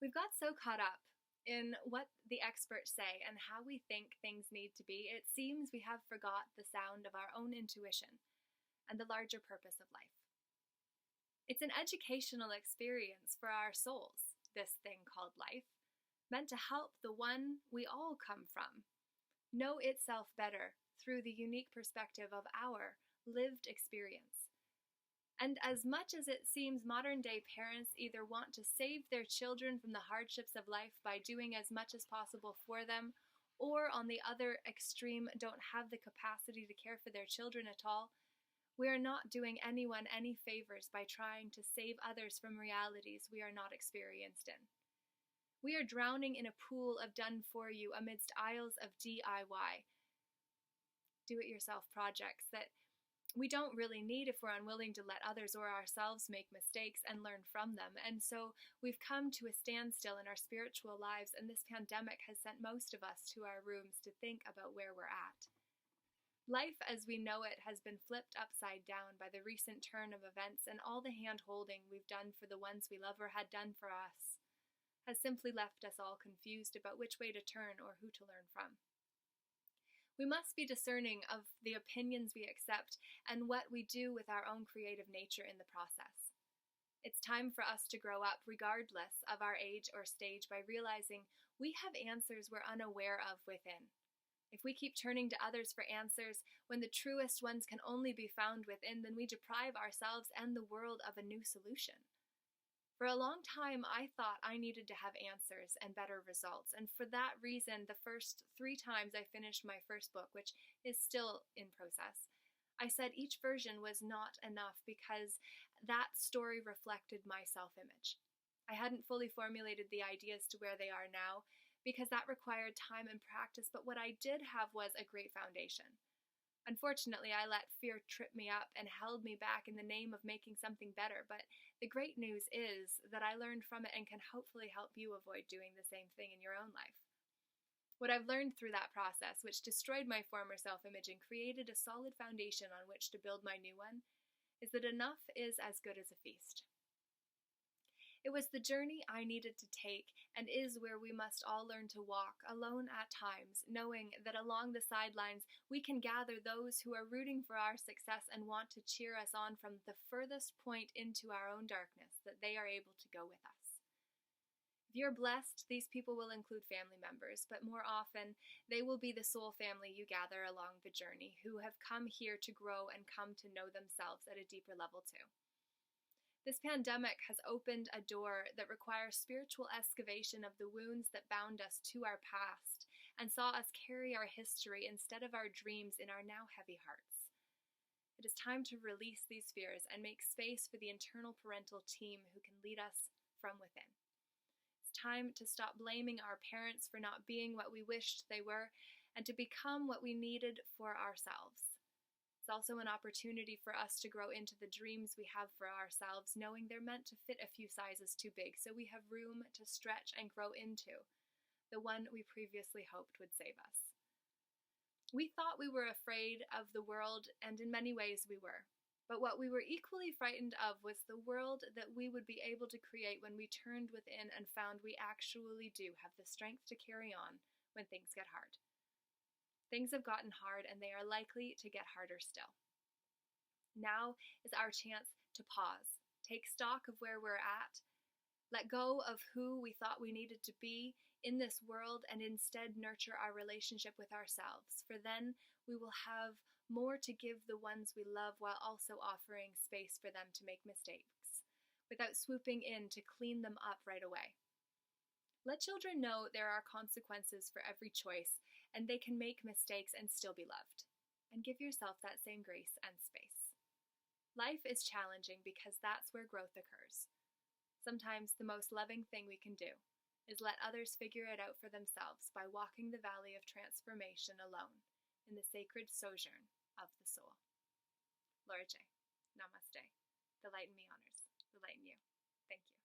We've got so caught up in what the experts say and how we think things need to be, it seems we have forgot the sound of our own intuition and the larger purpose of life. It's an educational experience for our souls, this thing called life, meant to help the one we all come from know itself better through the unique perspective of our lived experience. And as much as it seems modern day parents either want to save their children from the hardships of life by doing as much as possible for them, or on the other extreme, don't have the capacity to care for their children at all, we are not doing anyone any favors by trying to save others from realities we are not experienced in. We are drowning in a pool of done for you amidst aisles of DIY, do it yourself projects that we don't really need if we're unwilling to let others or ourselves make mistakes and learn from them. And so we've come to a standstill in our spiritual lives, and this pandemic has sent most of us to our rooms to think about where we're at. Life as we know it has been flipped upside down by the recent turn of events, and all the hand-holding we've done for the ones we love or had done for us has simply left us all confused about which way to turn or who to learn from. We must be discerning of the opinions we accept and what we do with our own creative nature in the process. It's time for us to grow up regardless of our age or stage by realizing we have answers we're unaware of within. If we keep turning to others for answers when the truest ones can only be found within, then we deprive ourselves and the world of a new solution. For a long time, I thought I needed to have answers and better results, and for that reason, the first 3 times I finished my first book, which is still in process, I said each version was not enough because that story reflected my self-image. I hadn't fully formulated the ideas to where they are now, because that required time and practice, but what I did have was a great foundation. Unfortunately, I let fear trip me up and held me back in the name of making something better, but the great news is that I learned from it and can hopefully help you avoid doing the same thing in your own life. What I've learned through that process, which destroyed my former self-image and created a solid foundation on which to build my new one, is that enough is as good as a feast. It was the journey I needed to take and is where we must all learn to walk, alone at times, knowing that along the sidelines we can gather those who are rooting for our success and want to cheer us on from the furthest point into our own darkness, that they are able to go with us. If you're blessed, these people will include family members, but more often they will be the soul family you gather along the journey, who have come here to grow and come to know themselves at a deeper level too. This pandemic has opened a door that requires spiritual excavation of the wounds that bound us to our past and saw us carry our history instead of our dreams in our now heavy hearts. It is time to release these fears and make space for the internal parental team who can lead us from within. It's time to stop blaming our parents for not being what we wished they were and to become what we needed for ourselves. It's also an opportunity for us to grow into the dreams we have for ourselves, knowing they're meant to fit a few sizes too big, so we have room to stretch and grow into the one we previously hoped would save us. We thought we were afraid of the world, and in many ways we were. But what we were equally frightened of was the world that we would be able to create when we turned within and found we actually do have the strength to carry on when things get hard. Things have gotten hard, and they are likely to get harder still. Now is our chance to pause, take stock of where we're at, let go of who we thought we needed to be in this world, and instead nurture our relationship with ourselves, for then we will have more to give the ones we love while also offering space for them to make mistakes, without swooping in to clean them up right away. Let children know there are consequences for every choice, and they can make mistakes and still be loved. And give yourself that same grace and space. Life is challenging because that's where growth occurs. Sometimes the most loving thing we can do is let others figure it out for themselves by walking the valley of transformation alone in the sacred sojourn of the soul. Laura J. Namaste. The light in me honors the light in you. Thank you.